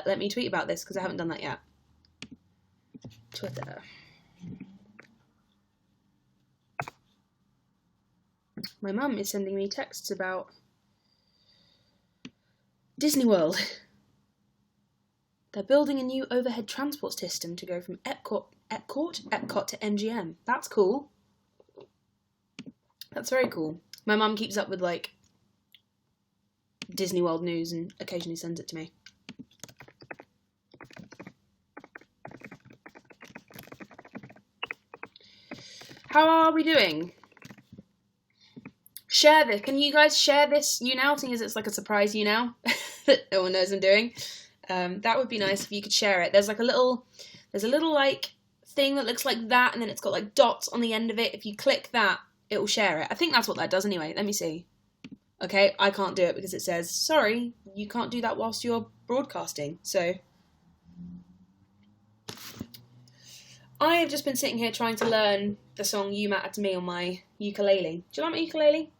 let me tweet about this because I haven't done that yet. Twitter. My mum is sending me texts about Disney World. They're building a new overhead transport system to go from Epcot to MGM. That's cool. That's very cool. My mum keeps up with, like, Disney World news and occasionally sends it to me. How are we doing? Share this. Can you guys share this YouNow, seeing as it's like a surprise YouNow that no one knows I'm doing? That would be nice if you could share it. There's a little like thing that looks like that, and then it's got like dots on the end of it. If you click that, it will share it. I think that's what that does anyway. Let me see. Okay, I can't do it because it says, sorry, you can't do that whilst you're broadcasting. So I have just been sitting here trying to learn the song You Matter to Me on my ukulele. Do you like my ukulele?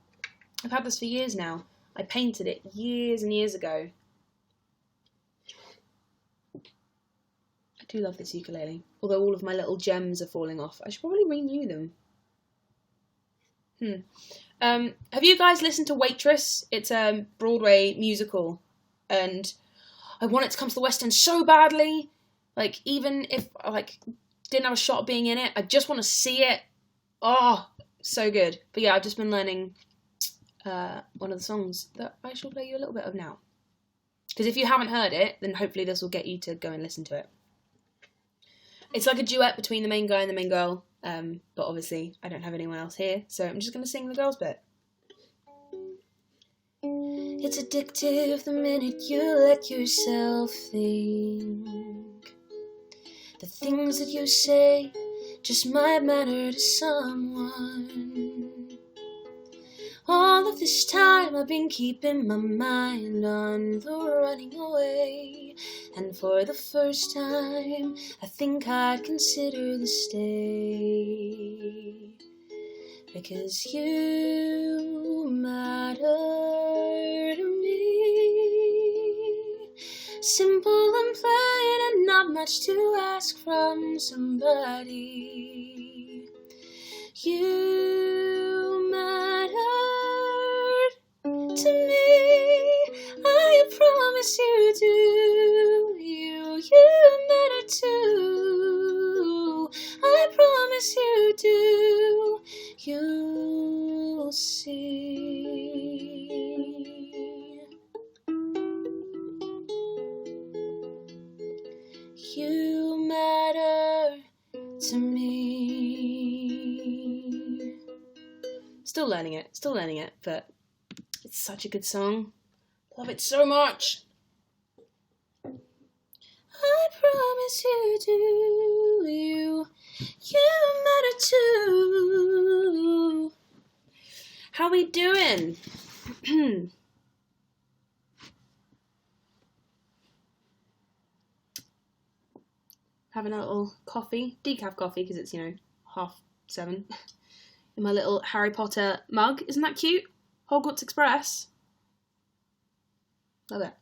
I've had this for years now. I painted it years and years ago. I do love this ukulele, although all of my little gems are falling off. I should probably renew them. Have you guys listened to Waitress? It's a Broadway musical, and I want it to come to the West End so badly. Like, even if I didn't have a shot of being in it, I just want to see it. Oh, so good. But yeah, I've just been learning one of the songs that I shall play you a little bit of now. Because if you haven't heard it, then hopefully this will get you to go and listen to it. It's like a duet between the main guy and the main girl. But obviously, I don't have anyone else here, so I'm just going to sing the girls' bit. It's addictive the minute you let yourself think. The things that you say just might matter to someone. All of this time I've been keeping my mind on the running away, and for the first time I think I'd consider the stay, because you matter to me. Simple and plain and not much to ask from somebody. You matter to me, I promise you do. You matter too, I promise you do. You'll see. You matter to me. Still learning it, but it's such a good song. Love it so much. I promise you do. You matter too. How we doing? Having a little coffee, decaf coffee, because it's 7:30, in my little Harry Potter mug. Isn't that cute? Hogwarts Express. Love it.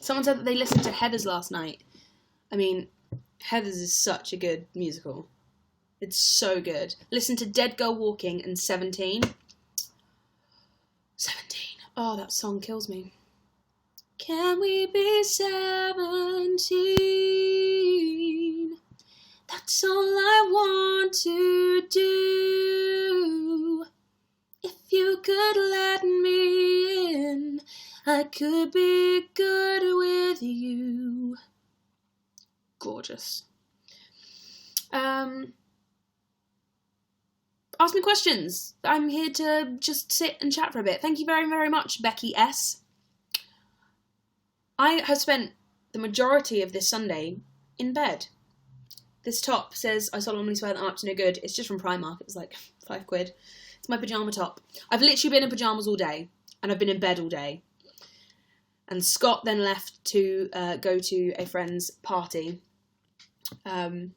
Someone said that they listened to Heathers last night. I mean, Heathers is such a good musical. It's so good. Listen to Dead Girl Walking and 17. 17. Oh, that song kills me. Can we be 17? That's all I want to do. If you could let me in, I could be good with you. Gorgeous. Ask me questions. I'm here to just sit and chat for a bit. Thank you very, very much, Becky S. I have spent the majority of this Sunday in bed. This top says, I solemnly swear that I'm up to no good. It's just from Primark. It was like £5. It's my pyjama top. I've literally been in pyjamas all day, and I've been in bed all day. And Scott then left to go to a friend's party. And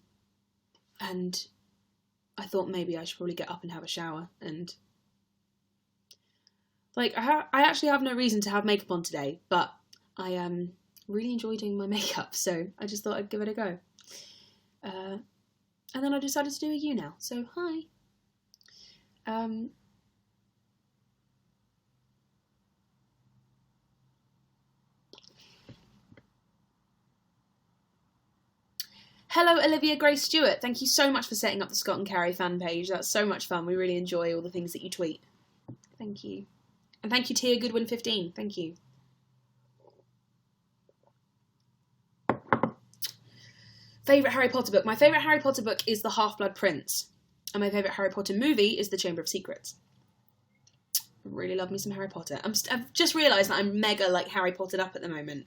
I thought maybe I should probably get up and have a shower. And Like, I actually have no reason to have makeup on today, but I really enjoy doing my makeup, so I just thought I'd give it a go. And then I decided to do a YouNow, so hi. Hello, Olivia Grace Stewart. Thank you so much for setting up the Scott and Carrie fan page. That's so much fun. We really enjoy all the things that you tweet. Thank you. And thank you, Tia Goodwin 15. Thank you. Favourite Harry Potter book. My favourite Harry Potter book is The Half-Blood Prince. And my favourite Harry Potter movie is The Chamber of Secrets. I really love me some Harry Potter. I've just realised that I'm mega, like, Harry Pottered up at the moment.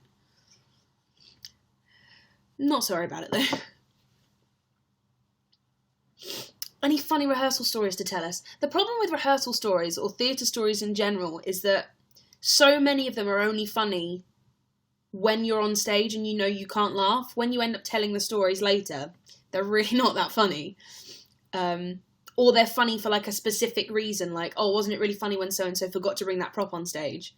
Not sorry about it, though. Any funny rehearsal stories to tell us? The problem with rehearsal stories, or theatre stories in general, is that so many of them are only funny when you're on stage and you know you can't laugh. When you end up telling the stories later, they're really not that funny. Or they're funny for like a specific reason, like, oh, wasn't it really funny when so-and-so forgot to bring that prop on stage?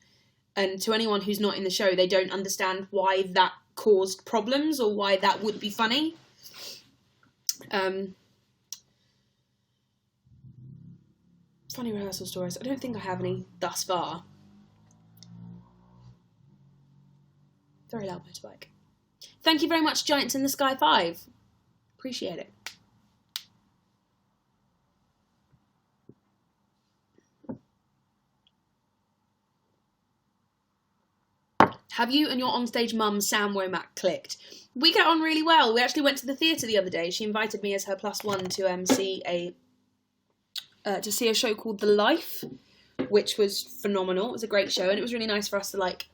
And to anyone who's not in the show, they don't understand why that caused problems or why that would be funny. Funny rehearsal stories. I don't think I have any thus far. Very loud motorbike. Thank you very much, Giants in the Sky 5. Appreciate it. Have you and your onstage mum, Sam Womack, clicked? We get on really well. We actually went to the theatre the other day. She invited me as her +1 to see a show called The Life, which was phenomenal. It was a great show, and it was really nice for us to like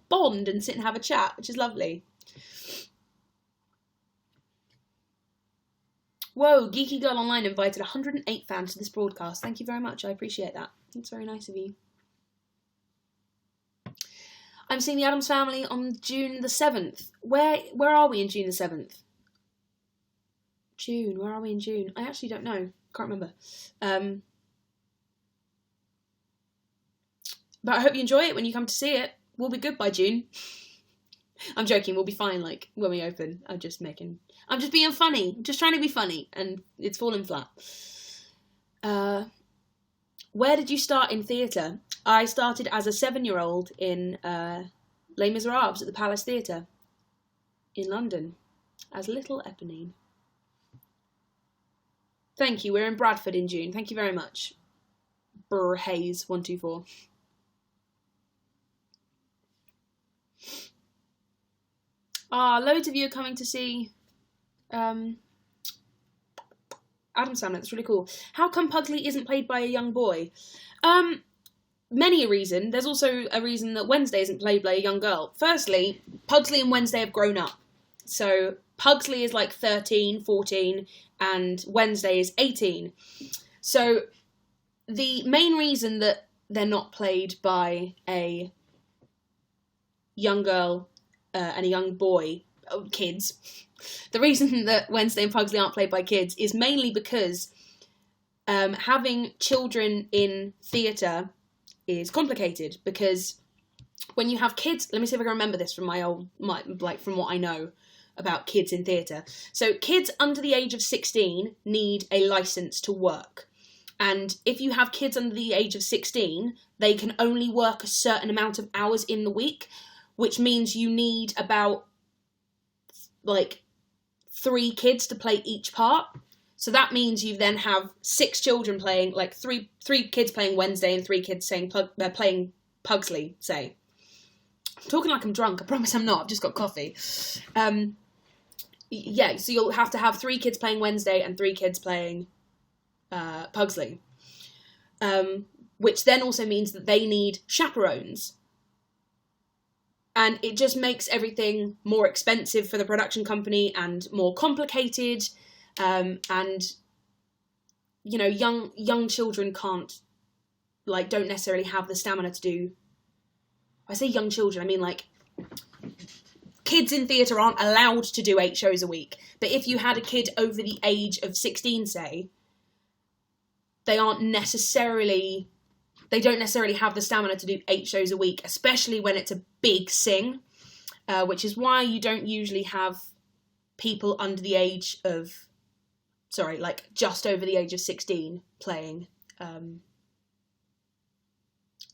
bond and sit and have a chat, which is lovely. Whoa, Geeky Girl Online invited 108 fans to this broadcast. Thank you very much. I appreciate that. It's very nice of you. I'm seeing The Addams Family on June the 7th. Where are we in June the 7th? June, where are we in June? I actually don't know. Can't remember. But I hope you enjoy it when you come to see it. We'll be good by June. I'm joking, we'll be fine, like, when we open. I'm just being funny. I'm just trying to be funny, and it's fallen flat. Where did you start in theatre? I started as a 7-year-old in Les Miserables at the Palace Theatre in London as Little Eponine. Thank you. We're in Bradford in June. Thank you very much. Brr Hayes 124. Loads of you are coming to see Addams Family. That's really cool. How come Pugsley isn't played by a young boy? Many a reason. There's also a reason that Wednesday isn't played by a young girl. Firstly, Pugsley and Wednesday have grown up. So Pugsley is like 13, 14, and Wednesday is 18. So the main reason that they're not played by a young girl and a young boy, kids, the reason that Wednesday and Pugsley aren't played by kids is mainly because having children in theatre is complicated, because when you have kids, let me see if I can remember this from from what I know about kids in theatre. So kids under the age of 16 need a licence to work. And if you have kids under the age of 16, they can only work a certain amount of hours in the week, which means you need about, 3 kids to play each part. So that means you then have 6 children playing, three kids playing Wednesday and 3 kids playing Pugsley, say. I'm talking like I'm drunk. I promise I'm not. I've just got coffee. So you'll have to have 3 kids playing Wednesday and 3 kids playing Pugsley. Which then also means that they need chaperones. And it just makes everything more expensive for the production company and more complicated. And, young children don't necessarily have the stamina to do. I say young children, I mean, kids in theatre aren't allowed to do 8 shows a week. But if you had a kid over the age of 16, say, they aren't necessarily they don't necessarily have the stamina to do 8 shows a week, especially when it's a big sing, which is why you don't usually have people under the age of, like just over the age of 16 playing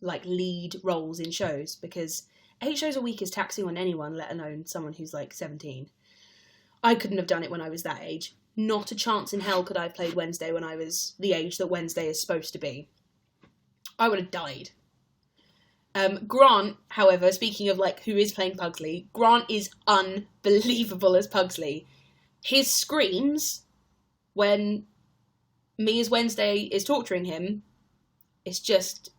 like lead roles in shows, because 8 shows a week is taxing on anyone, let alone someone who's like 17. I couldn't have done it when I was that age. Not a chance in hell could I have played Wednesday when I was the age that Wednesday is supposed to be. I would have died. Grant, however, speaking of like who is playing Pugsley, Grant is unbelievable as Pugsley. His screams when me as Wednesday is torturing him, it's just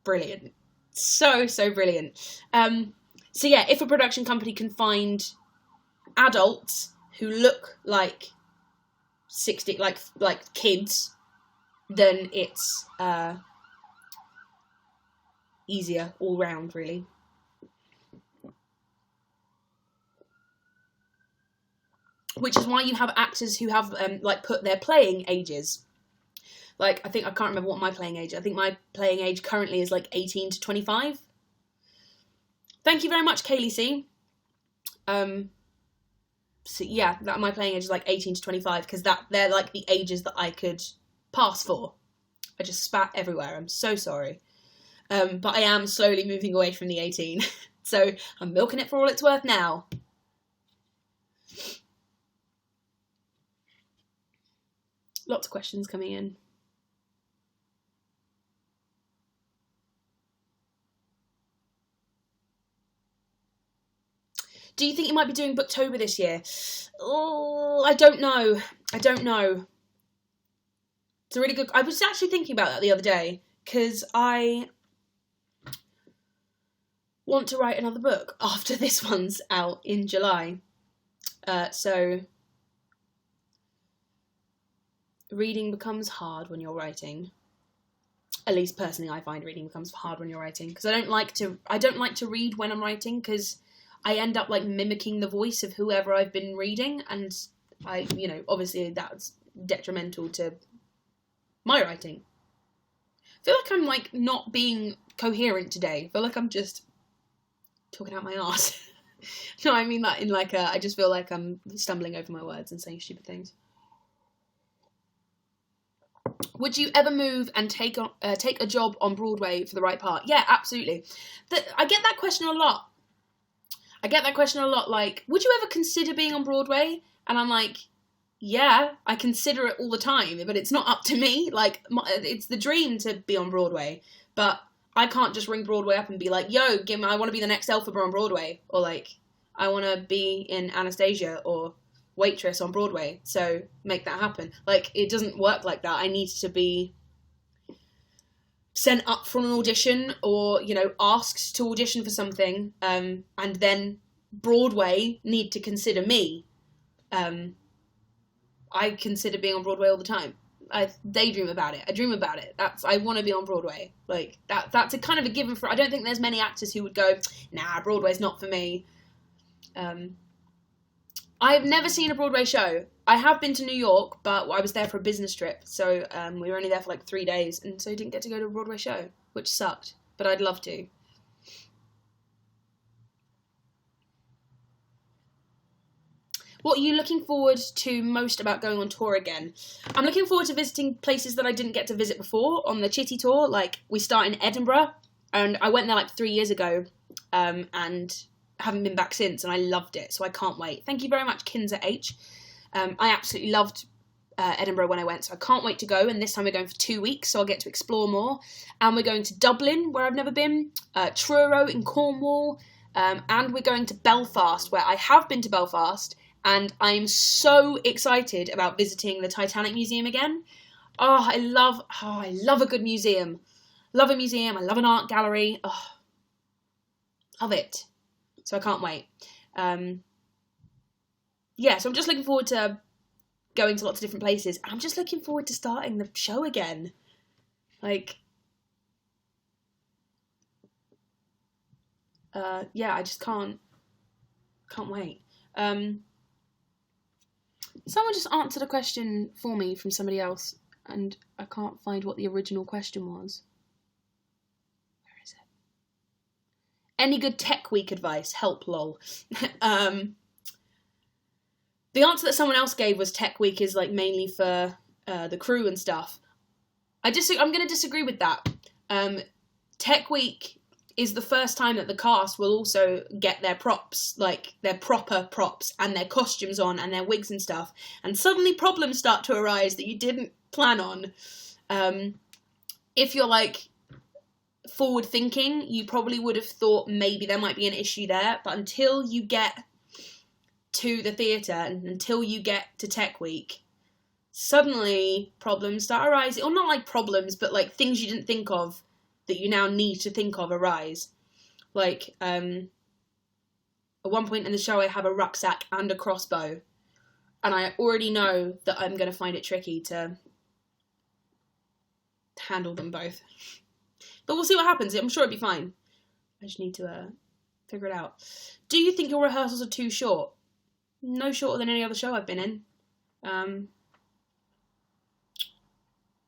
brilliant. So brilliant. So yeah, if a production company can find adults who look like 60, like kids, then it's easier all round, really. Which is why you have actors who have like put their playing ages. Like, I can't remember what my playing age. I think my playing age currently is like 18 to 25. Thank you very much, Kaylee C. So yeah, my playing age is like 18 to 25, because they're like the ages that I could pass for. I just spat everywhere. I'm so sorry. But I am slowly moving away from the 18. So I'm milking it for all it's worth now. Lots of questions coming in. Do you think you might be doing Booktober this year? Oh, I don't know. It's a really good... I was actually thinking about that the other day, because I want to write another book after this one's out in July. So reading becomes hard when you're writing. At least personally, I find reading becomes hard when you're writing, because I don't like to read when I'm writing, because I end up like mimicking the voice of whoever I've been reading, and obviously that's detrimental to my writing. I feel like I'm like not being coherent today. I feel like I'm just talking out my arse. No, I mean that in like I just feel like I'm stumbling over my words and saying stupid things. Would you ever move and take a job on Broadway for the right part? Yeah, absolutely. I get that question a lot. Like, would you ever consider being on Broadway? And I'm like, yeah, I consider it all the time, but it's not up to me. Like, it's the dream to be on Broadway, but I can't just ring Broadway up and be like, yo, I want to be the next Elphaba on Broadway, or like, I want to be in Anastasia or Waitress on Broadway, so make that happen. Like, it doesn't work like that. I need to be sent up for an audition, or, asked to audition for something, and then Broadway need to consider me. I consider being on Broadway all the time. I daydream about it. I dream about it. I want to be on Broadway. Like, that's a kind of a given for... I don't think there's many actors who would go, nah, Broadway's not for me. I've never seen a Broadway show. I have been to New York, but I was there for a business trip, so we were only there for like 3 days, and so I didn't get to go to a Broadway show, which sucked, but I'd love to. What are you looking forward to most about going on tour again? I'm looking forward to visiting places that I didn't get to visit before on the Chitty tour. Like, we start in Edinburgh, and I went there like 3 years ago, and haven't been back since, and I loved it, so I can't wait. Thank you very much, Kinza H. I absolutely loved Edinburgh when I went, so I can't wait to go, and this time we're going for 2 weeks, so I'll get to explore more. And we're going to Dublin, where I've never been, Truro in Cornwall, and we're going to Belfast, where I have been to Belfast, and I'm so excited about visiting the Titanic Museum again. I love a good museum. Love a museum, I love an art gallery. Love it. So I can't wait. Yeah, so I'm just looking forward to going to lots of different places. I'm just looking forward to starting the show again. Like, yeah, I just can't wait. Someone just answered a question for me from somebody else, and I can't find what the original question was. Any good tech week advice? Help, lol. The answer that someone else gave was tech week is like mainly for the crew and stuff. I'm going to disagree with that. Tech week is the first time that the cast will also get their props, like their proper props and their costumes on and their wigs and stuff. And suddenly problems start to arise that you didn't plan on. If you're like forward thinking, you probably would have thought maybe there might be an issue there, but until you get to the theatre and until you get to Tech Week, suddenly problems start arising. Or not like problems, but like things you didn't think of that you now need to think of arise. Like, at one point in the show I have a rucksack and a crossbow, and I already know that I'm going to find it tricky to handle them both. But we'll see what happens. I'm sure it'll be fine. I just need to figure it out. Do you think your rehearsals are too short? No shorter than any other show I've been in.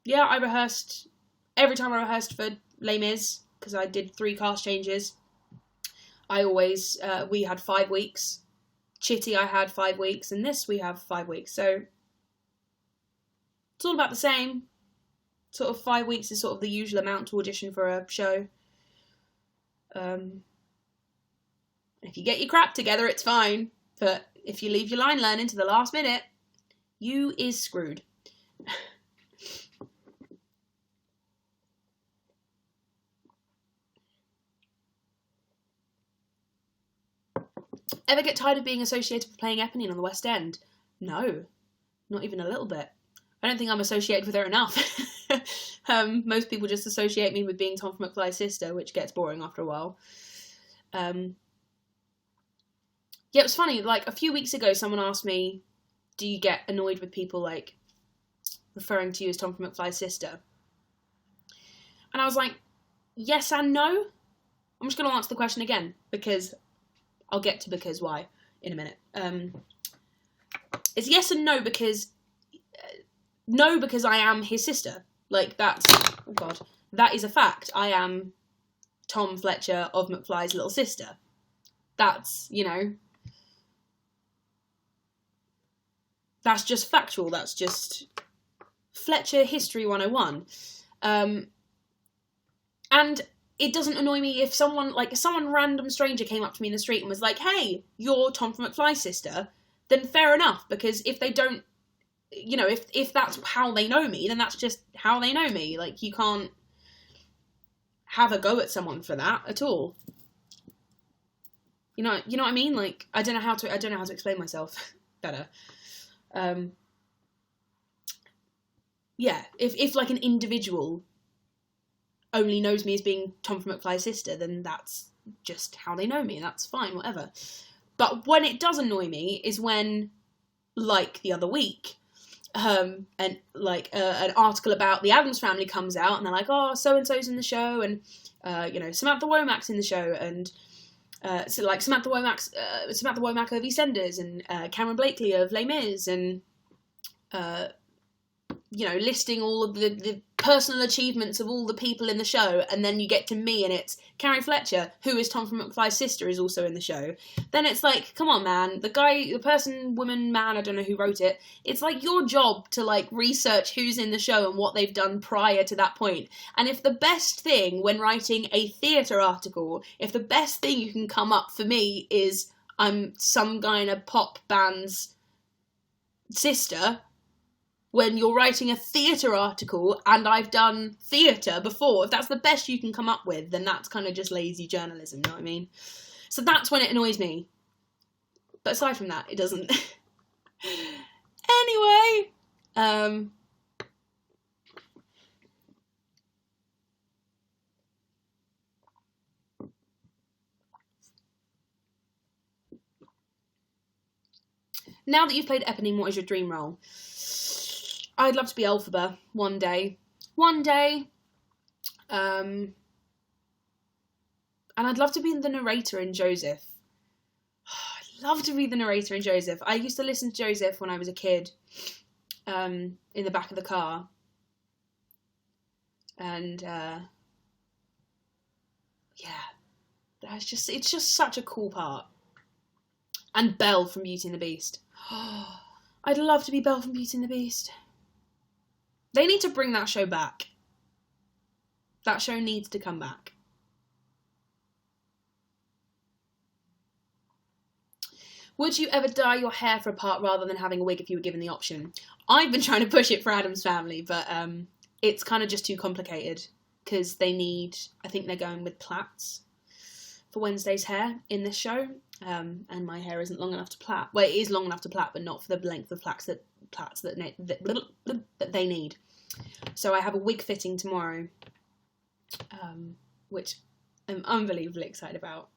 Yeah, I rehearsed every time I rehearsed for Les Mis, because I did 3 cast changes. I always, we had 5 weeks. Chitty I had 5 weeks, and this we have 5 weeks. So it's all about the same. Sort of 5 weeks is sort of the usual amount to audition for a show. If you get your crap together, it's fine. But if you leave your line learning to the last minute, you is screwed. Ever get tired of being associated with playing Eponine on the West End? No, not even a little bit. I don't think I'm associated with her enough. Most people just associate me with being Tom from McFly's sister, which gets boring after a while. Yeah, it was funny. Like, a few weeks ago, someone asked me, do you get annoyed with people, like, referring to you as Tom from McFly's sister? And I was like, yes and no. I'm just going to answer the question again, because I'll get to because why in a minute. It's yes and no, because no, because I am his sister. Like, that's, oh God, that is a fact. I am Tom Fletcher of McFly's little sister. That's, you know, that's just factual. That's just Fletcher History 101. And it doesn't annoy me if someone random stranger came up to me in the street and was like, hey, you're Tom from McFly's sister, then fair enough, because if they don't, you know, if that's how they know me, then that's just how they know me. Like, you can't have a go at someone for that at all. You know what I mean? Like, I don't know how to explain myself better. Yeah, if like an individual only knows me as being Tom from McFly's sister, then that's just how they know me, and that's fine, whatever. But when it does annoy me is when, like the other week, and like an article about the Addams Family comes out, and they're like, oh, so and so's in the show, and you know, Samantha Womack's in the show, and so like Samantha Womack of EastEnders, and Cameron Blakely of Les Mis, and you know, listing all of the personal achievements of all the people in the show, and then you get to me and it's Carrie Fletcher, who is Tom from McFly's sister, is also in the show. Then it's like, come on, man, the person, woman, man, I don't know who wrote it, it's like your job to like research who's in the show and what they've done prior to that point. And if the best thing when writing a theatre article, if the best thing you can come up for me is I'm some kind of pop band's sister, when you're writing a theatre article and I've done theatre before, if that's the best you can come up with, then that's kind of just lazy journalism, you know what I mean? So that's when it annoys me. But aside from that, it doesn't. Anyway, now that you've played Eponine, what is your dream role? I'd love to be Elphaba one day. And I'd love to be the narrator in Joseph. I'd love to be the narrator in Joseph. I used to listen to Joseph when I was a kid, in the back of the car. And, yeah, it's just such a cool part. And Belle from Beauty and the Beast. I'd love to be Belle from Beauty and the Beast. They need to bring that show back. That show needs to come back. Would you ever dye your hair for a part rather than having a wig if you were given the option? I've been trying to push it for Addams Family, but it's kind of just too complicated because I think they're going with plaits for Wednesday's hair in this show, and my hair isn't long enough to plait. Well, it is long enough to plait, but not for the length of plaits that they need. So I have a wig fitting tomorrow, which I'm unbelievably excited about.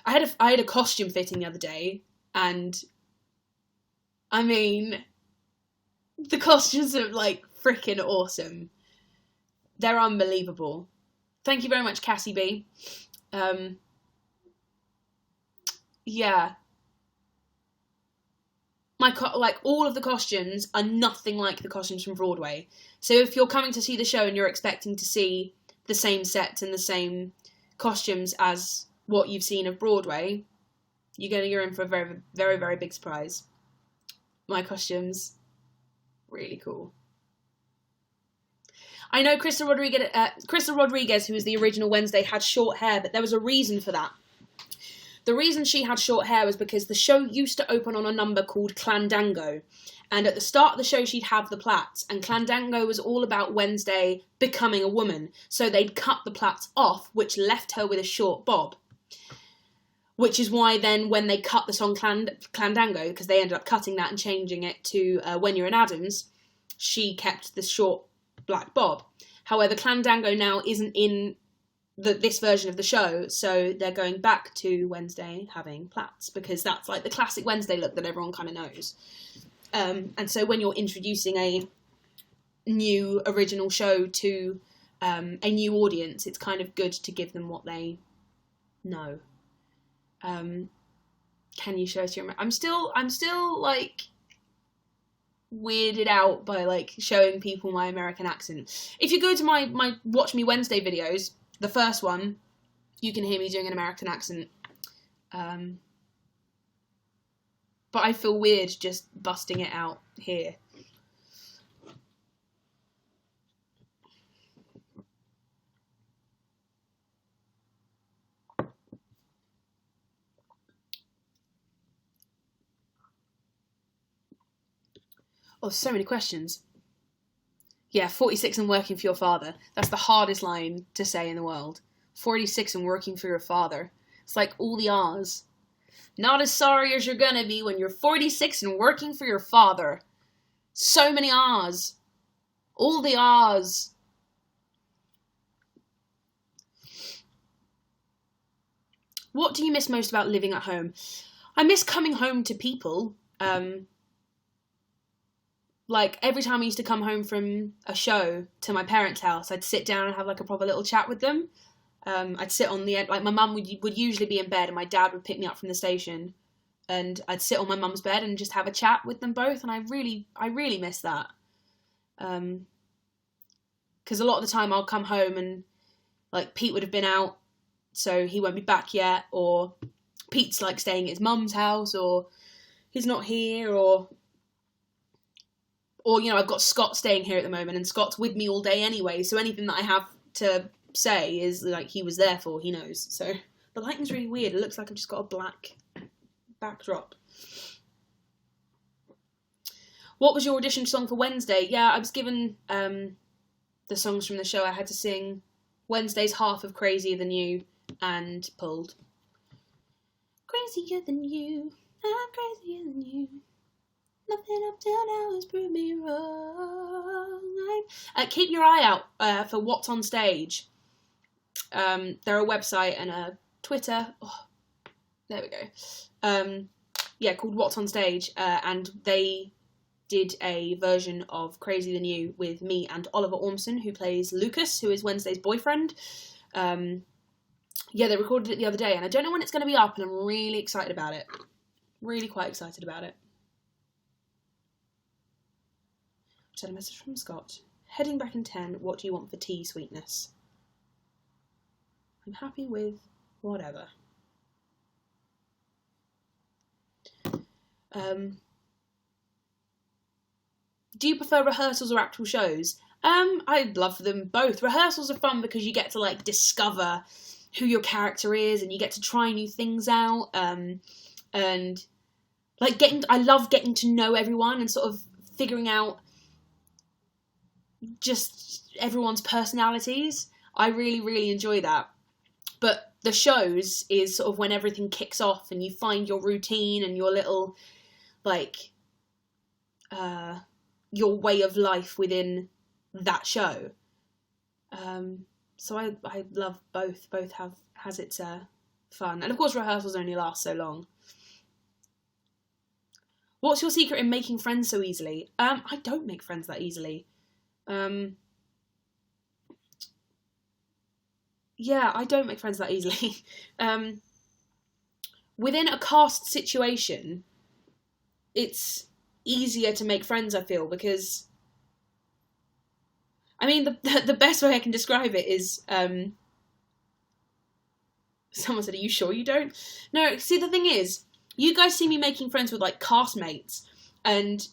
I had a costume fitting the other day, and I mean, the costumes are like freaking awesome. They're unbelievable. Thank you very much, Cassie B. Yeah. All of the costumes are nothing like the costumes from Broadway. So if you're coming to see the show and you're expecting to see the same sets and the same costumes as what you've seen of Broadway, you're in for a very, very, very big surprise. My costumes, really cool. I know Crystal Rodriguez, who was the original Wednesday, had short hair, but there was a reason for that. The reason she had short hair was because the show used to open on a number called Clandango. And at the start of the show, she'd have the plaits. And Clandango was all about Wednesday becoming a woman. So they'd cut the plaits off, which left her with a short bob. Which is why then when they cut the song Clandango, because they ended up cutting that and changing it to When You're in Addams, she kept the short black bob. However, Clandango now isn't in this version of the show, so they're going back to Wednesday having plaits, because that's like the classic Wednesday look that everyone kind of knows. And so when you're introducing a new original show to a new audience, it's kind of good to give them what they know. Can you show us your... I'm still like weirded out by like showing people my American accent. If you go to my Watch Me Wednesday videos, the first one, you can hear me doing an American accent. But I feel weird just busting it out here. Oh, so many questions. Yeah, 46 and working for your father. That's the hardest line to say in the world. 46 and working for your father. It's like all the ahs. Not as sorry as you're gonna be when you're 46 and working for your father. So many ahs. All the ahs. What do you miss most about living at home? I miss coming home to people. Like, every time I used to come home from a show to my parents' house, I'd sit down and have, like, a proper little chat with them. I'd sit on the end, like, my mum would usually be in bed and my dad would pick me up from the station. And I'd sit on my mum's bed and just have a chat with them both. And I really miss that. Because a lot of the time I'll come home and, like, Pete would have been out, so he won't be back yet. Or Pete's, like, staying at his mum's house, or he's not here, or, you know, I've got Scott staying here at the moment, and Scott's with me all day anyway, so anything that I have to say is, like, he was there for, he knows. So, the lighting's really weird. It looks like I've just got a black backdrop. What was your audition song for Wednesday? Yeah, I was given the songs from the show. I had to sing Wednesday's half of Crazier Than You and Pulled. Crazier than you, I'm crazier than you. Nothing up till now has proved me wrong. Keep your eye out for What's on Stage. They're a website and a Twitter. Oh, there we go. Yeah, called What's on Stage. And they did a version of Crazy Than You with me and Oliver Ormson, who plays Lucas, who is Wednesday's boyfriend. Yeah, they recorded it the other day, and I don't know when it's going to be up, and I'm really excited about it. Really quite excited about it. Just had a message from Scott. Heading back in 10, what do you want for tea, sweetness? I'm happy with whatever. Do you prefer rehearsals or actual shows? I love them both. Rehearsals are fun because you get to like discover who your character is and you get to try new things out. And like I love getting to know everyone and sort of figuring out just everyone's personalities. I really, really enjoy that. But the shows is sort of when everything kicks off and you find your routine and your little, like, your way of life within that show. So I love both. Both has its fun. And of course rehearsals only last so long. What's your secret in making friends so easily? I don't make friends that easily. Yeah, I don't make friends that easily. Within a cast situation, it's easier to make friends, I feel, because I mean the best way I can describe it is someone said, "Are you sure you don't?" No, see, the thing is, you guys see me making friends with like castmates, and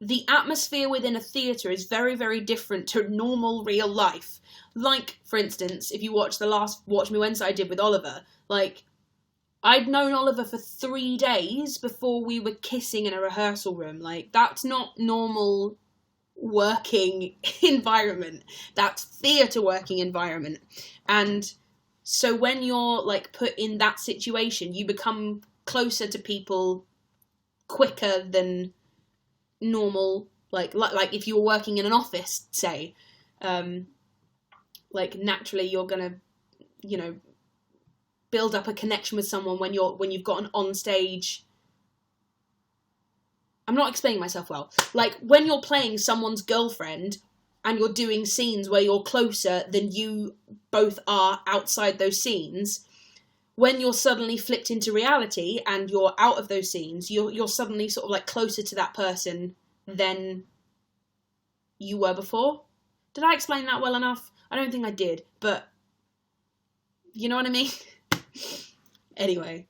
the atmosphere within a theatre is very, very different to normal real life. Like, for instance, if you watch the last Watch Me Wednesday I did with Oliver, like, I'd known Oliver for 3 days before we were kissing in a rehearsal room. Like, that's not normal working environment. That's theatre working environment. And so when you're, like, put in that situation, you become closer to people quicker than normal, like if you were working in an office, say, like naturally you're gonna, build up a connection with someone when you've got an on stage. I'm not explaining myself well. Like when you're playing someone's girlfriend and you're doing scenes where you're closer than you both are outside those scenes. When you're suddenly flipped into reality and you're out of those scenes, you're suddenly sort of like closer to that person than you were before. Did I explain that well enough? I don't think I did, but you know what I mean? Anyway.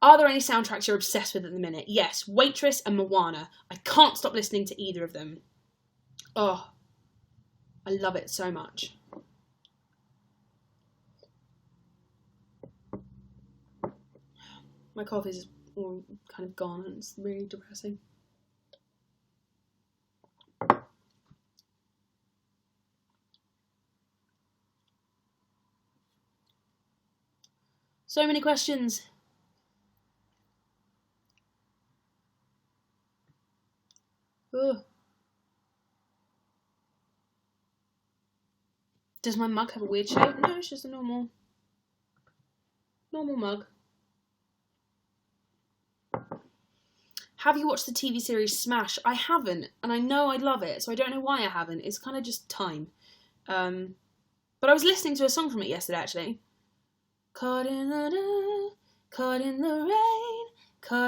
Are there any soundtracks you're obsessed with at the minute? Yes, Waitress and Moana. I can't stop listening to either of them. Oh, I love it so much. My cough is all kind of gone and it's really depressing. So many questions. Ugh. Does my mug have a weird shape? No, it's just a normal mug. Have you watched the TV series Smash? I haven't, and I know I love it, so I don't know why I haven't. It's kind of just time. But I was listening to a song from it yesterday, actually. Caught in the rain, caught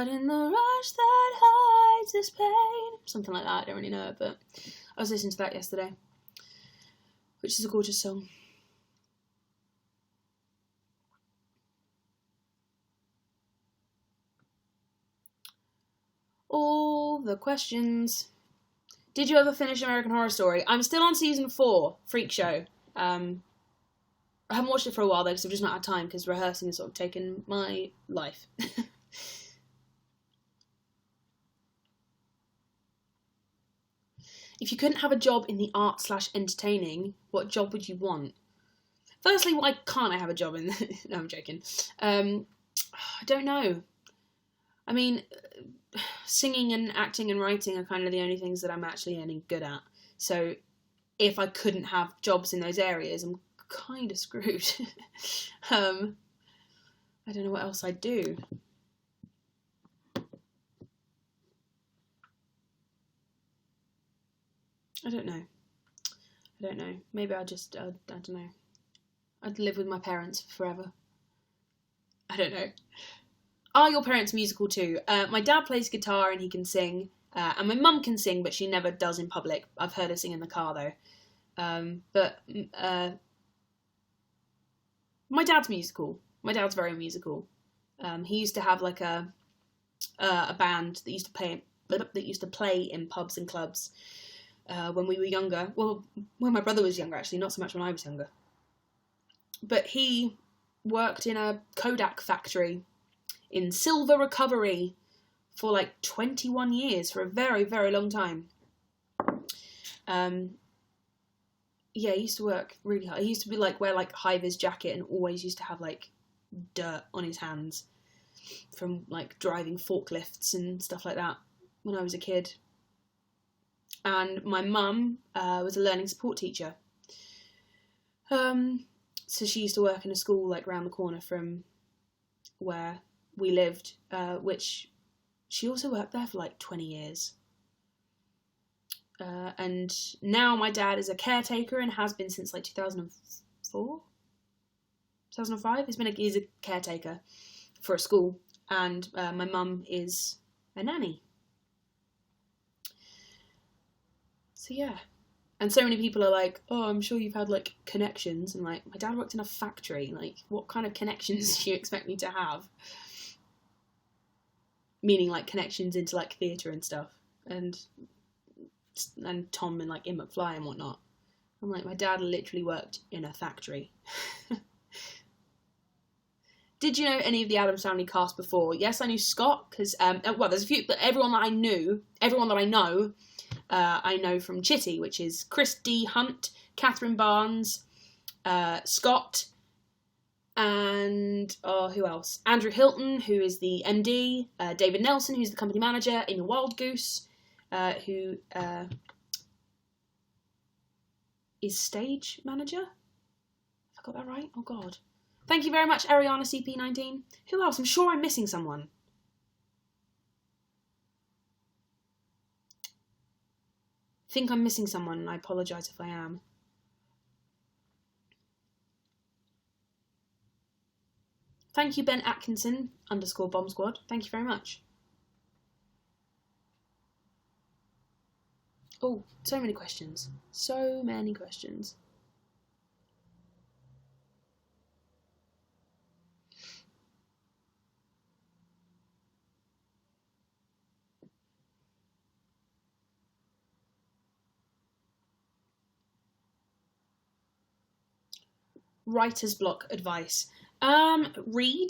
in the rush that hides this pain. Something like that, I don't really know it, but I was listening to that yesterday, which is a gorgeous song. All the questions. Did you ever finish American Horror Story? I'm still on season 4, Freak Show. I haven't watched it for a while though, because I've just not had time, because rehearsing has sort of taken my life. If you couldn't have a job in the art/entertaining, what job would you want? Firstly, why can't I have a job in No, I'm joking. I don't know. I mean, singing and acting and writing are kind of the only things that I'm actually any good at. So if I couldn't have jobs in those areas, I'm kind of screwed. I don't know what else I'd do. I don't know. Maybe I don't know. I'd live with my parents forever. I don't know. Are your parents musical too? My dad plays guitar and he can sing, and my mum can sing, but she never does in public. I've heard her sing in the car though. But My dad's musical. My dad's very musical. He used to have like a band that used to play in pubs and clubs when we were younger. Well, when my brother was younger, actually, not so much when I was younger. But he worked in a Kodak factory in silver recovery for like 21 years, for a very, very long time. Yeah, he used to work really hard. He used to be like wear like high-vis jacket and always used to have like dirt on his hands from like driving forklifts and stuff like that when I was a kid. And my mum was a learning support teacher. So she used to work in a school like round the corner from where we lived, which she also worked there for like 20 years. And now my dad is a caretaker and has been since like 2004, 2005. He's a caretaker for a school, and my mum is a nanny. So yeah. And so many people are like, oh, I'm sure you've had like connections, and like, my dad worked in a factory. Like, what kind of connections do you expect me to have? Meaning like connections into like theatre and stuff, and Tom and like in McFly and whatnot. I'm like, my dad literally worked in a factory. Did you know any of the Addams Family cast before? Yes, I knew Scott, because, well, there's a few, but everyone that I know, I know from Chitty, which is Chris D. Hunt, Catherine Barnes, Scott, and, who else? Andrew Hilton, who is the MD, David Nelson, who's the company manager, Amy Wildgoose, who is stage manager? Have I got that right? Oh, God. Thank you very much, Ariana CP19. Who else? I'm sure I'm missing someone. I think I'm missing someone, and I apologise if I am. Thank you, Ben Atkinson, _Bomb Squad. Thank you very much. Oh, so many questions. So many questions. Writer's block advice. Read.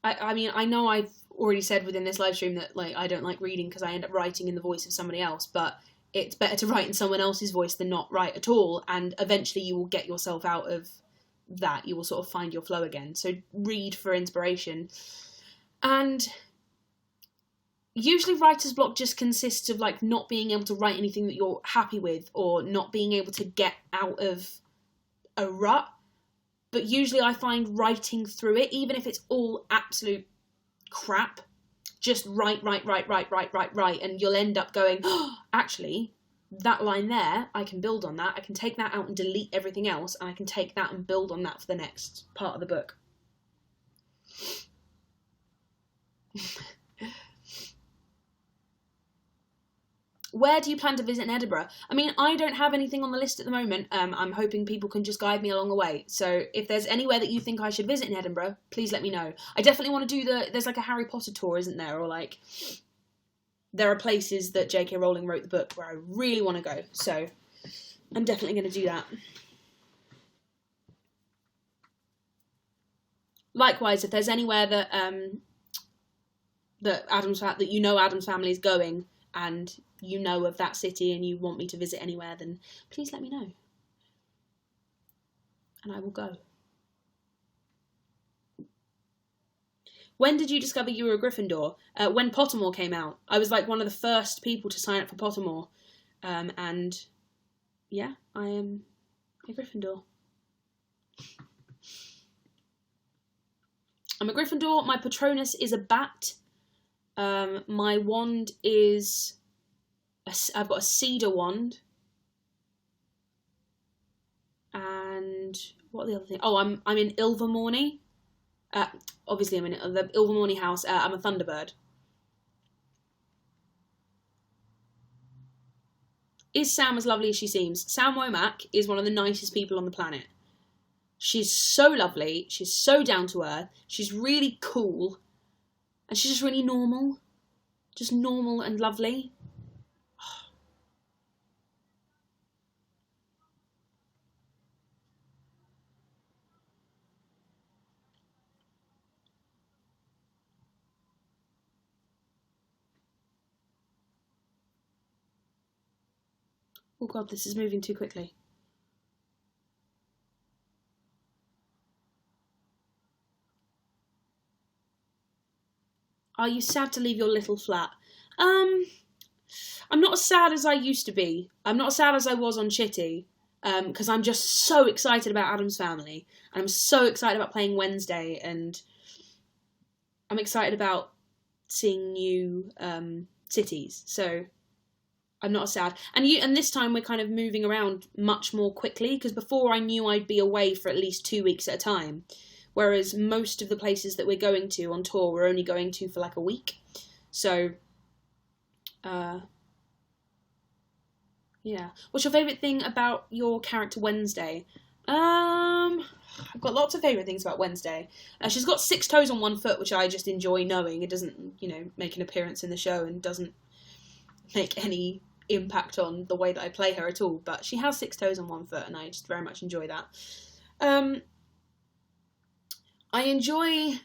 I mean, I know I've already said within this live stream that like I don't like reading because I end up writing in the voice of somebody else, but it's better to write in someone else's voice than not write at all, and eventually you will get yourself out of that. You will sort of find your flow again. So read for inspiration. And usually writer's block just consists of like not being able to write anything that you're happy with, or not being able to get out of a rut. But usually I find writing through it, even if it's all absolute crap, just write, and you'll end up going, oh, actually, that line there, I can build on that. I can take that out and delete everything else, and I can take that and build on that for the next part of the book. Where do you plan to visit in Edinburgh? I mean, I don't have anything on the list at the moment. I'm hoping people can just guide me along the way. So if there's anywhere that you think I should visit in Edinburgh, please let me know. I definitely want to do there's like a Harry Potter tour, isn't there? Or like, there are places that J.K. Rowling wrote the book where I really want to go. So I'm definitely going to do that. Likewise, if there's anywhere that that you know Addams Family is going, and you know of that city and you want me to visit anywhere, then please let me know. And I will go. When did you discover you were a Gryffindor? When Pottermore came out. I was like one of the first people to sign up for Pottermore. And yeah, I am a Gryffindor. I'm a Gryffindor. My Patronus is a bat. My wand is... I've got a cedar wand. And what are the other things? Oh, I'm in Ilvermorny. Obviously, I'm in the Ilvermorny house. I'm a Thunderbird. Is Sam as lovely as she seems? Sam Womack is one of the nicest people on the planet. She's so lovely. She's so down to earth. She's really cool. And she's just really normal. Just normal and lovely. Oh God, this is moving too quickly. Are you sad to leave your little flat? I'm not as sad as I used to be. I'm not as sad as I was on Chitty, because I'm just so excited about Addams Family. And I'm so excited about playing Wednesday, and I'm excited about seeing new cities. So I'm not as sad. And this time we're kind of moving around much more quickly, because before I knew I'd be away for at least 2 weeks at a time. Whereas most of the places that we're going to on tour, we're only going to for like a week. So, yeah. What's your favourite thing about your character Wednesday? I've got lots of favourite things about Wednesday. She's got 6 toes on 1 foot, which I just enjoy knowing. It doesn't, make an appearance in the show and doesn't make any impact on the way that I play her at all. But she has 6 toes on 1 foot, and I just very much enjoy that. I enjoy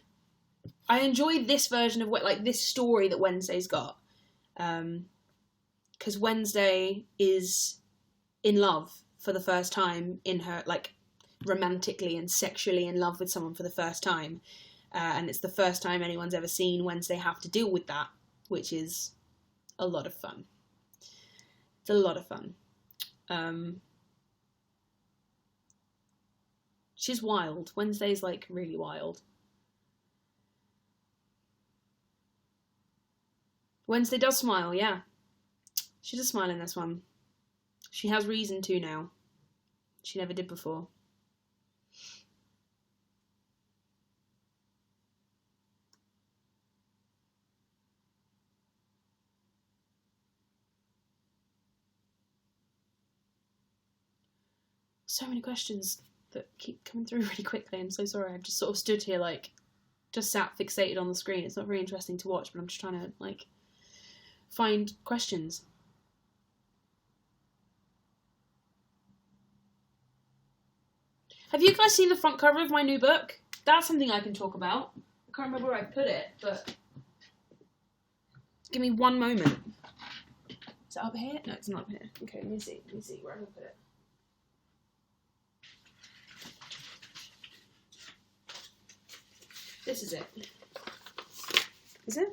this version of this story that Wednesday's got, because Wednesday is in love for the first time in her, romantically and sexually in love with someone for the first time, and it's the first time anyone's ever seen Wednesday have to deal with that, which is a lot of fun. It's a lot of fun. She's wild. Wednesday's really wild. Wednesday does smile, yeah. She does smile in this one. She has reason to now. She never did before. So many questions that keep coming through really quickly. I'm so sorry. I've just sort of stood here just sat fixated on the screen. It's not very interesting to watch, but I'm just trying to find questions. Have you guys seen the front cover of my new book? That's something I can talk about. I can't remember where I put it, but give me one moment. Is it up here? No, it's not up here. Okay, let me see where I can put it. This is it. Is it?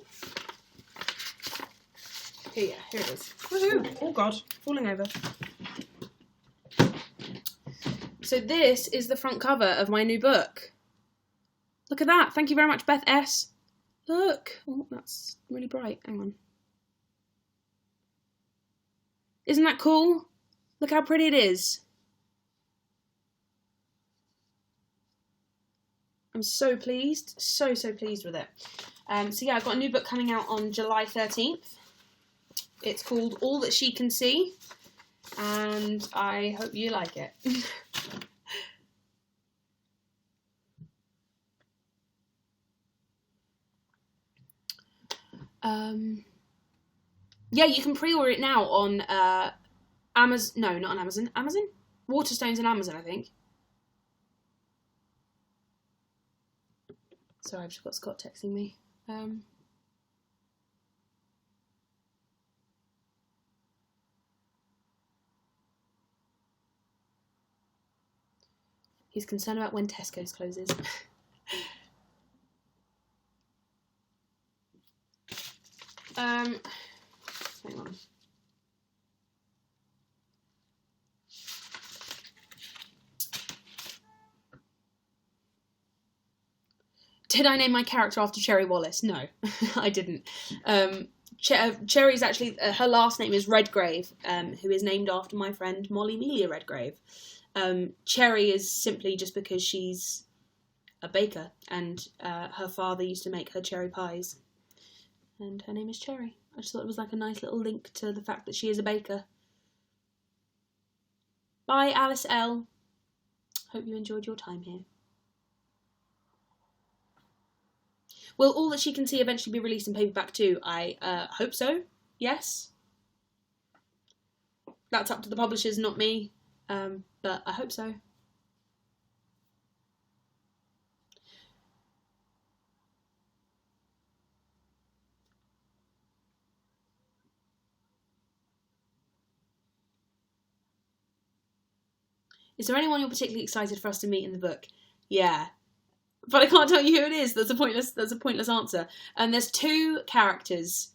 Here it is. Woohoo! Oh God, falling over. So this is the front cover of my new book. Look at that. Thank you very much, Beth S. Look. Oh, that's really bright. Hang on. Isn't that cool? Look how pretty it is. I'm so pleased. So pleased with it. So yeah, I've got a new book coming out on July 13th. It's called All That She Can See, and I hope you like it. Yeah, you can pre-order it now on Amazon. No, not on Amazon. Amazon? Waterstones and Amazon, I think. Sorry, I've just got Scott texting me. He's concerned about when Tesco's closes. Hang on. Did I name my character after Cherry Wallace? No, I didn't. Cherry's actually, her last name is Redgrave, who is named after my friend Molly Melia Redgrave. Cherry is simply just because she's a baker, and her father used to make her cherry pies. And her name is Cherry. I just thought it was a nice little link to the fact that she is a baker. Bye, Alice L. Hope you enjoyed your time here. Will All That She Can See eventually be released in paperback too? I hope so. Yes. That's up to the publishers, not me. But I hope so. Is there anyone you're particularly excited for us to meet in the book? Yeah. But I can't tell you who it is. That's a pointless answer. And there's 2 characters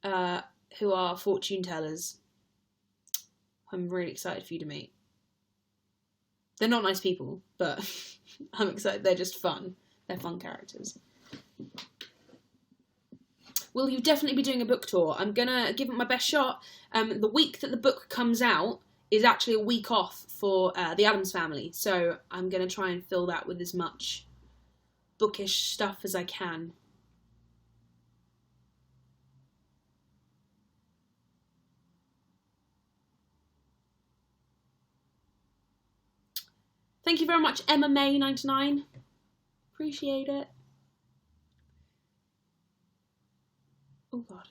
who are fortune tellers. I'm really excited for you to meet. They're not nice people, but I'm excited. They're just fun. They're fun characters. Will you definitely be doing a book tour? I'm gonna give it my best shot. The week that the book comes out is actually a week off for the Addams Family, so I'm going to try and fill that with as much bookish stuff as I can. Thank you very much, Emma May 99. Appreciate it. Oh God.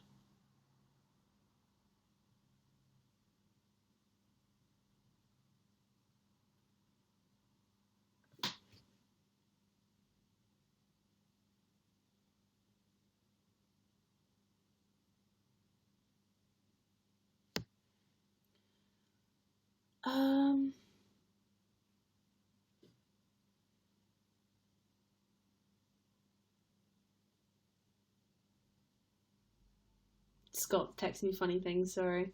Scott texting me funny things, sorry.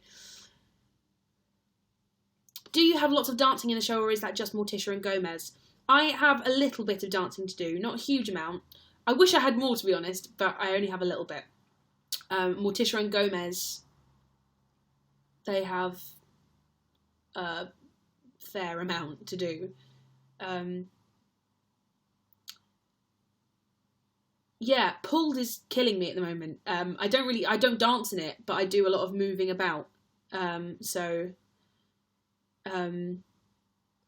Do you have lots of dancing in the show, or is that just Morticia and Gomez? I have a little bit of dancing to do, not a huge amount. I wish I had more, to be honest, but I only have a little bit. Morticia and Gomez, they have a fair amount to do. Yeah, Pulled is killing me at the moment. I don't dance in it, but I do a lot of moving about. I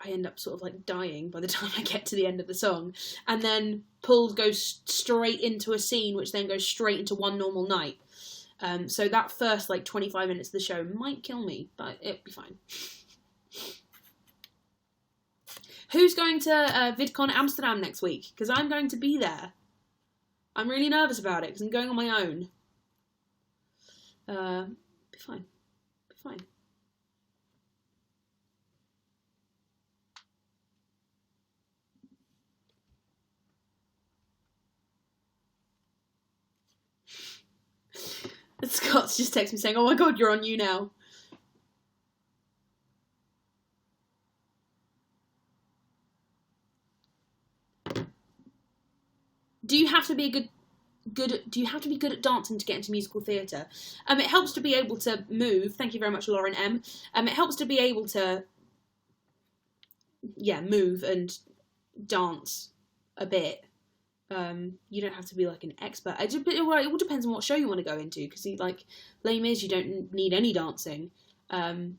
end up sort of like dying by the time I get to the end of the song. And then Pulled goes straight into a scene, which then goes straight into One Normal Night. So that first like 25 minutes of the show might kill me, but it'll be fine. Who's going to VidCon Amsterdam next week? Because I'm going to be there. I'm really nervous about it because I'm going on my own. Be fine. Be fine. And Scott's just texted me saying, "Oh my God, you're on YouNow." Do you have to be good at dancing to get into musical theatre? It helps to be able to move. Thank you very much, Lauren M. It helps to be able to, move and dance a bit. You don't have to be like an expert. It all depends on what show you want to go into. Because like Les Mis, you don't need any dancing. But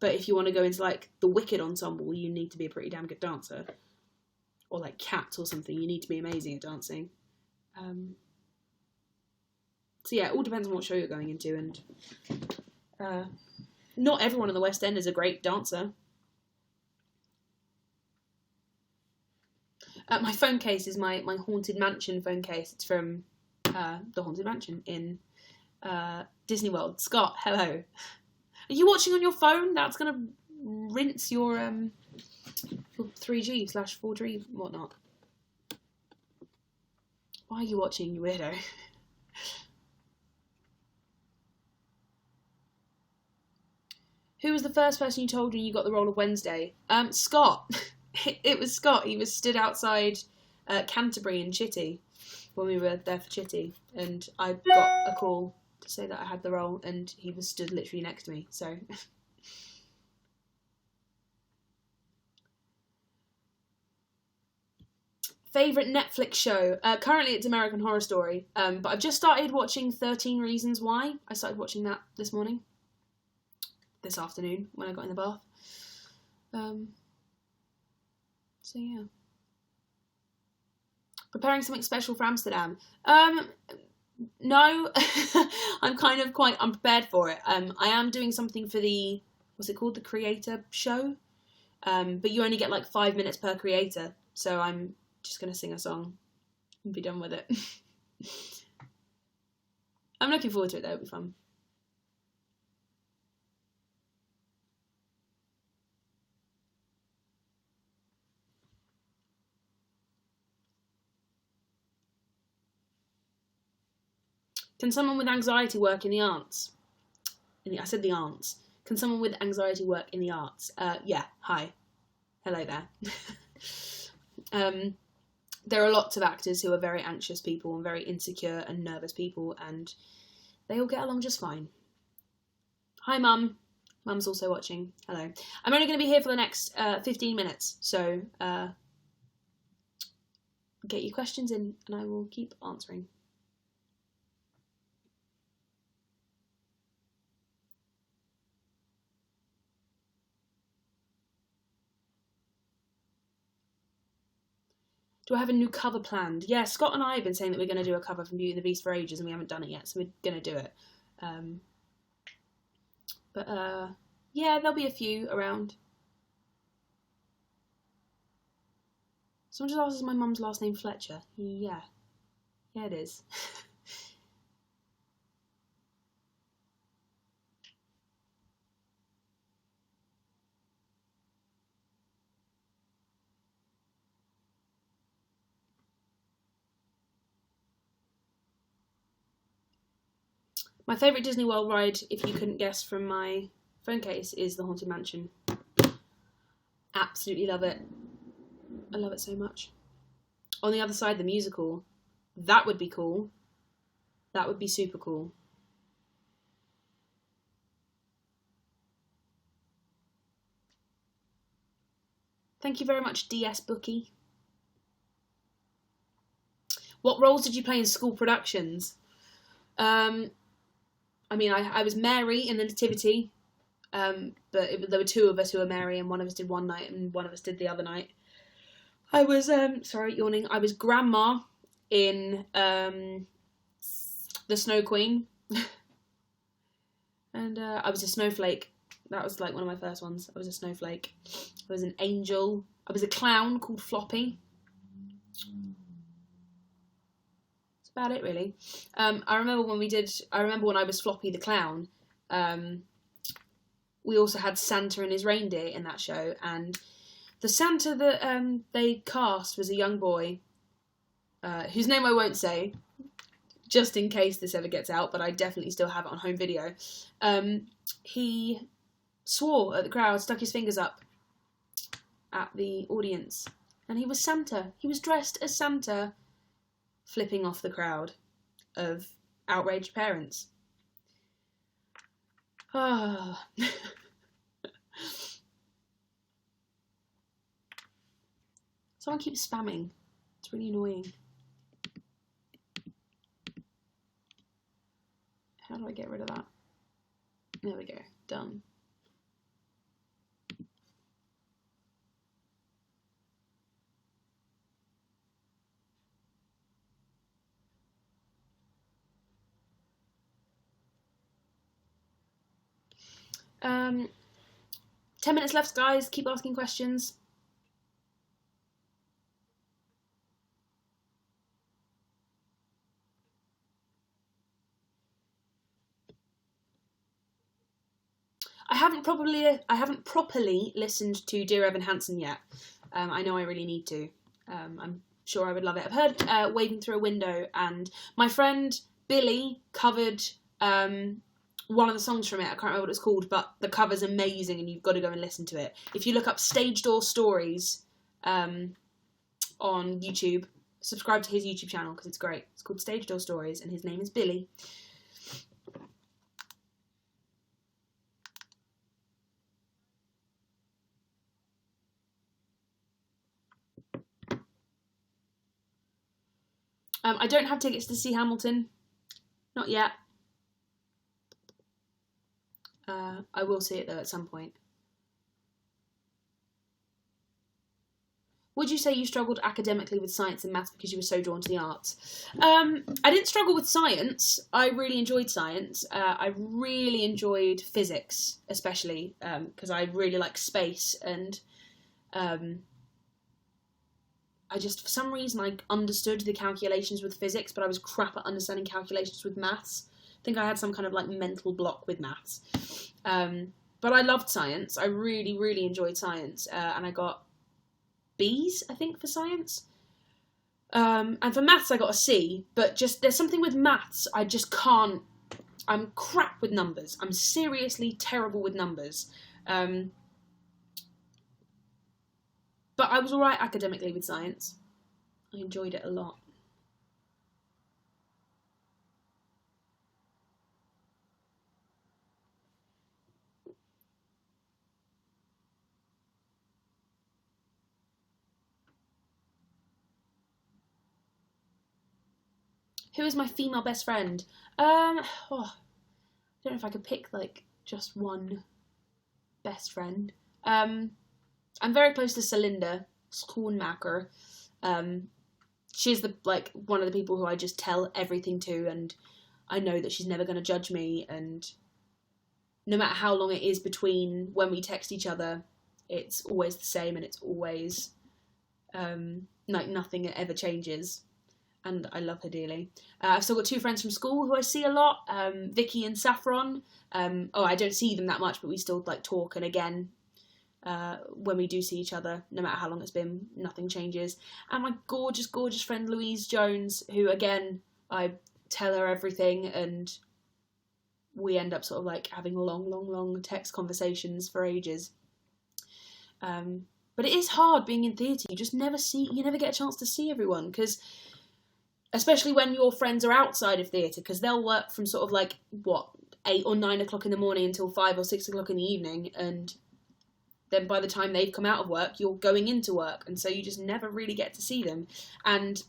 if you want to go into like the Wicked ensemble, you need to be a pretty damn good dancer. Or like Cats or something, you need to be amazing at dancing. So yeah, it all depends on what show you're going into, and not everyone in the West End is a great dancer. My phone case is my Haunted Mansion phone case. It's from the Haunted Mansion in Disney World. Scott, hello. Are you watching on your phone? That's going to rinse your 3G/4G whatnot. Why are you watching, you weirdo? Who was the first person you told when you got the role of Wednesday? Scott. It was Scott. He was stood outside Canterbury in Chitty when we were there for Chitty, and I got a call to say that I had the role, and he was stood literally next to me, so... Favourite Netflix show? Currently it's American Horror Story, but I've just started watching 13 Reasons Why. I started watching that this afternoon, when I got in the bath. So yeah. Preparing something special for Amsterdam. No, I'm kind of quite unprepared for it. I am doing something for the, what's it called? The creator show. But you only get like 5 minutes per creator. So I'm just going to sing a song and be done with it. I'm looking forward to it though, it'll be fun. Can someone with anxiety work in the arts? I said the arts. Can someone with anxiety work in the arts? Yeah, hi. Hello there. There are lots of actors who are very anxious people and very insecure and nervous people, and they all get along just fine. Hi, Mum. Mum's also watching. Hello. I'm only going to be here for the next 15 minutes, so get your questions in and I will keep answering. Do I have a new cover planned? Yeah, Scott and I have been saying that we're going to do a cover from Beauty and the Beast for ages and we haven't done it yet, so we're going to do it. Yeah, there'll be a few around. Someone just asked, is my mum's last name Fletcher? Yeah. Yeah, it is. My favourite Disney World ride, if you couldn't guess from my phone case, is the Haunted Mansion. Absolutely love it. I love it so much. On the other side, the musical. That would be cool. That would be super cool. Thank you very much, DS Bookie. What roles did you play in school productions? I mean, I was Mary in the Nativity, but there were two of us who were Mary, and one of us did one night and one of us did the other night. I was, sorry, yawning, I was Grandma in The Snow Queen. And I was a snowflake. That was like one of my first ones. I was a snowflake. I was an angel. I was a clown called Floppy. About it really. I remember when I was Floppy the clown, we also had Santa and his reindeer in that show, and the Santa that they cast was a young boy whose name I won't say just in case this ever gets out, but I definitely still have it on home video. He swore at the crowd, stuck his fingers up at the audience, and he was Santa. He was dressed as Santa, flipping off the crowd of outraged parents. Ah. Someone keeps spamming. It's really annoying. How do I get rid of that? There we go. Done. Um, 10 minutes left, guys. Keep asking questions. I haven't properly listened to Dear Evan Hansen yet. I know I really need to. I'm sure I would love it. I've heard Waving Through a Window, and my friend Billy covered one of the songs from it. I can't remember what it's called, but the cover's amazing and you've got to go and listen to it. If you look up Stage Door Stories on YouTube, subscribe to his YouTube channel because it's great. It's called Stage Door Stories and his name is Billy. I don't have tickets to see Hamilton. Not yet. I will see it though at some point. Would you say you struggled academically with science and maths because you were so drawn to the arts? I didn't struggle with science. I really enjoyed science. I really enjoyed physics, especially, because I really like space, and I just, for some reason, I understood the calculations with physics, but I was crap at understanding calculations with maths. I think I had some kind of like mental block with maths. But I loved science. I really, really enjoyed science, and I got B's, I think, for science. And for maths, I got a C. But just there's something with maths I just can't. I'm crap with numbers. I'm seriously terrible with numbers. But I was alright academically with science. I enjoyed it a lot. Who is my female best friend? I don't know if I could pick like just one best friend. I'm very close to Celinda Schoonmaker. She's one of the people who I just tell everything to, and I know that she's never going to judge me, and no matter how long it is between when we text each other, it's always the same, and it's always like nothing ever changes. And I love her dearly. I've still got two friends from school who I see a lot, Vicky and Saffron. I don't see them that much, but we still like talk. And again, when we do see each other, no matter how long it's been, nothing changes. And my gorgeous, gorgeous friend Louise Jones, who again, I tell her everything, and we end up sort of like having long text conversations for ages. But it is hard being in theatre. You never get a chance to see everyone, because especially when your friends are outside of theatre, because they'll work from sort of like, 8 or 9 o'clock in the morning until 5 or 6 o'clock in the evening, and then by the time they've come out of work, you're going into work, and so you just never really get to see them. And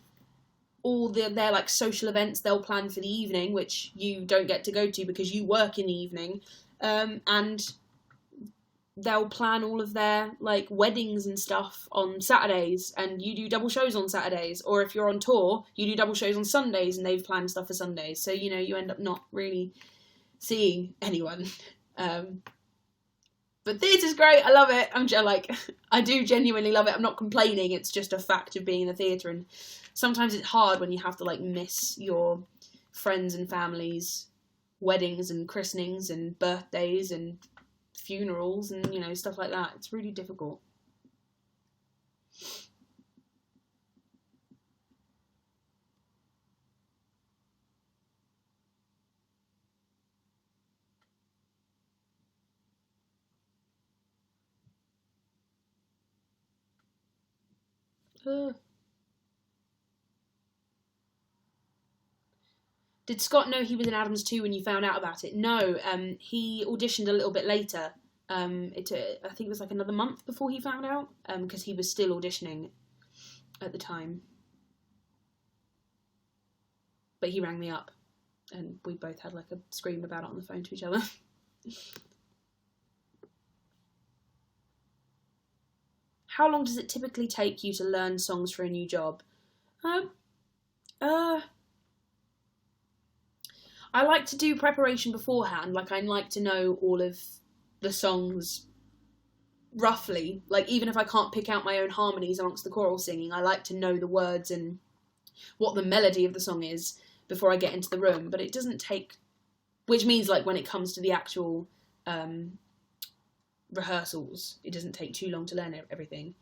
all their like social events they'll plan for the evening, which you don't get to go to because you work in the evening, and they'll plan all of their like weddings and stuff on Saturdays, and you do double shows on Saturdays. Or if you're on tour, you do double shows on Sundays, and they've planned stuff for Sundays. So, you end up not really seeing anyone. But theatre's great. I love it. I do genuinely love it. I'm not complaining. It's just a fact of being in a theatre. And sometimes it's hard when you have to like miss your friends and family's weddings and christenings and birthdays and funerals and stuff like that. It's really difficult. Did Scott know he was in Adams 2 when you found out about it? No, he auditioned a little bit later. I think it was like another month before he found out, because he was still auditioning at the time. But he rang me up, and we both had like a scream about it on the phone to each other. How long does it typically take you to learn songs for a new job? I like to do preparation beforehand. Like, I like to know all of the songs roughly. Like, even if I can't pick out my own harmonies amongst the choral singing, I like to know the words and what the melody of the song is before I get into the room. But it doesn't take... Which means, like, when it comes to the actual rehearsals, it doesn't take too long to learn everything.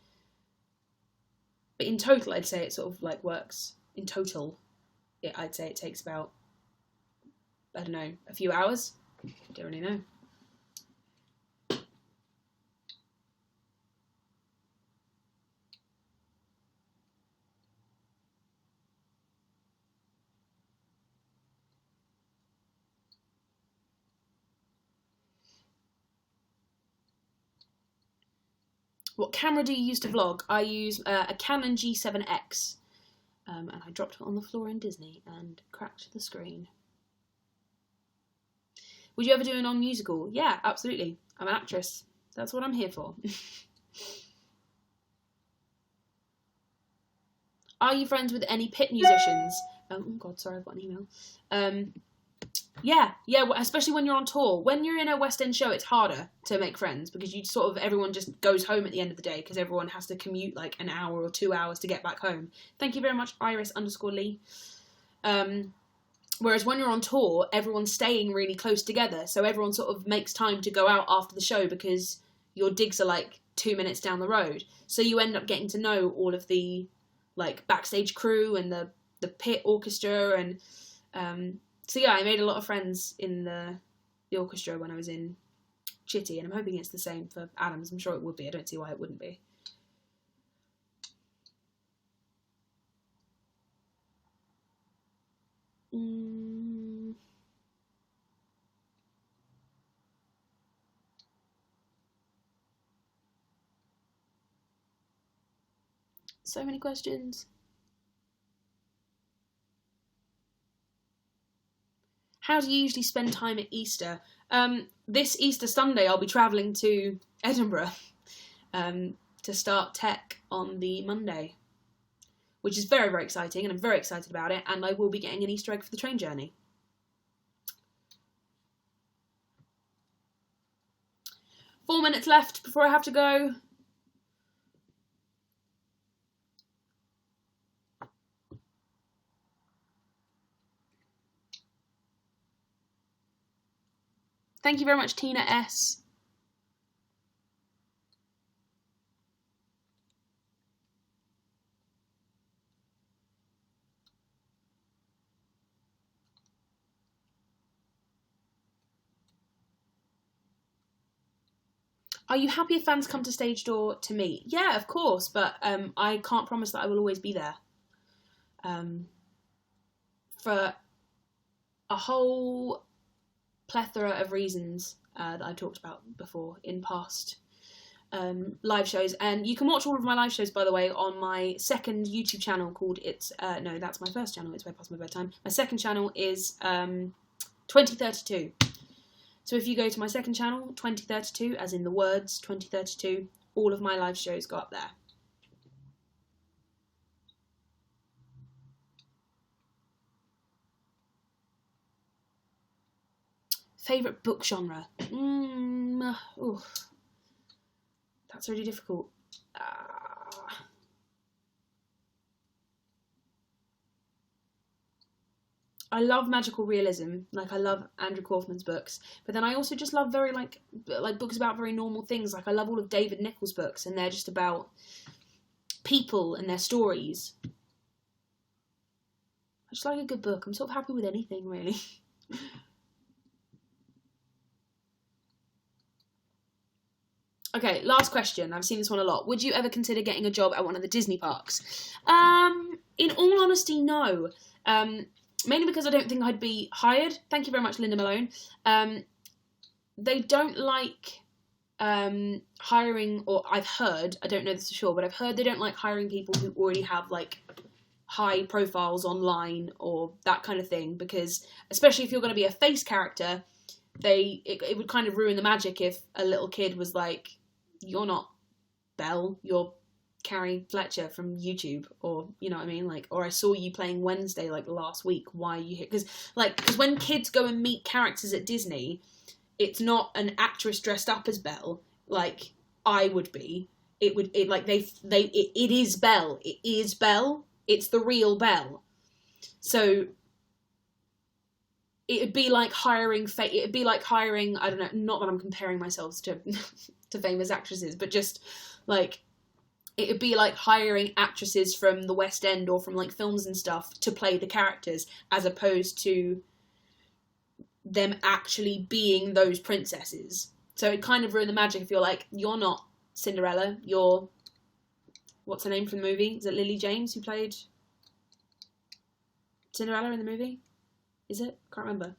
But in total, I'd say it sort of, like, works. In total, I'd say it takes about... I don't know, a few hours? Don't really know. What camera do you use to vlog? I use a Canon G7X. And I dropped it on the floor in Disney and cracked the screen. Would you ever do a non-musical? Yeah, absolutely. I'm an actress. That's what I'm here for. Are you friends with any pit musicians? Oh God, sorry, I've got an email. Yeah, especially when you're on tour. When you're in a West End show, it's harder to make friends because everyone just goes home at the end of the day because everyone has to commute like an hour or 2 hours to get back home. Thank you very much, Iris_Lee. Whereas when you're on tour, everyone's staying really close together, so everyone sort of makes time to go out after the show because your digs are like 2 minutes down the road. So you end up getting to know all of the like backstage crew and the pit orchestra and so yeah, I made a lot of friends in the orchestra when I was in Chitty, and I'm hoping it's the same for Adams. I'm sure it would be. I don't see why it wouldn't be. So many questions. How do you usually spend time at Easter? This Easter Sunday, I'll be travelling to Edinburgh to start tech on the Monday, which is very, very exciting, and I'm very excited about it, and I will be getting an Easter egg for the train journey. Four minutes left before I have to go. Thank you very much, Tina S. Are you happy if fans come to stage door to meet? Yeah, of course, but I can't promise that I will always be there. For a whole plethora of reasons that I talked about before in past live shows. And you can watch all of my live shows, by the way, on my second YouTube channel called no, that's my first channel, It's Way Past My Bedtime. My second channel is 2032. So if you go to my second channel, 2032, as in the words 2032, all of my live shows go up there. Favourite book genre? That's really difficult. I love magical realism, like I love Andrew Kaufman's books, but then I also just love very like books about very normal things. Like I love all of David Nicholls' books, and they're just about people and their stories. I just like a good book. I'm sort of happy with anything, really. Okay, last question. I've seen this one a lot. Would you ever consider getting a job at one of the Disney parks? In all honesty, no. Mainly because I don't think I'd be hired. Thank you very much, Linda Malone. They don't like hiring, or I've heard, I don't know this for sure, but I've heard they don't like hiring people who already have like high profiles online or that kind of thing, because especially if you're going to be a face character, it would kind of ruin the magic if a little kid was like, you're not Belle, you're Carrie Fletcher from YouTube, or you know what I mean, like, or I saw you playing Wednesday like last week, why are you here? Because when kids go and meet characters at Disney, it's not an actress dressed up as Belle like I would be. It is Belle. It is Belle. It's the real Belle. So it'd be like hiring. I don't know. Not that I'm comparing myself to to famous actresses, but just like it would be like hiring actresses from the West End or from like films and stuff to play the characters, as opposed to them actually being those princesses. So it kind of ruined the magic if you're like, you're not Cinderella, you're, what's her name from the movie? Is it Lily James who played Cinderella in the movie? Is it? Can't remember.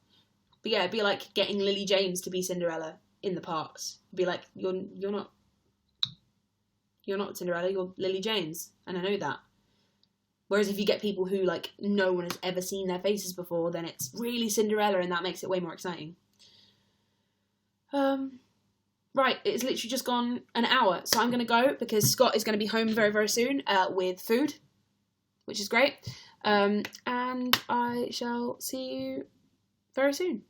But yeah, it'd be like getting Lily James to be Cinderella in the parks. It'd be like, you're not Cinderella, you're Lily James, and I know that. Whereas if you get people who like no one has ever seen their faces before, then it's really Cinderella, and that makes it way more exciting. Right, it's literally just gone an hour, so I'm going to go because Scott is going to be home very, very soon with food. which is great. And I shall see you very soon.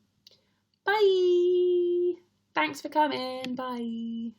Bye. Thanks for coming. Bye.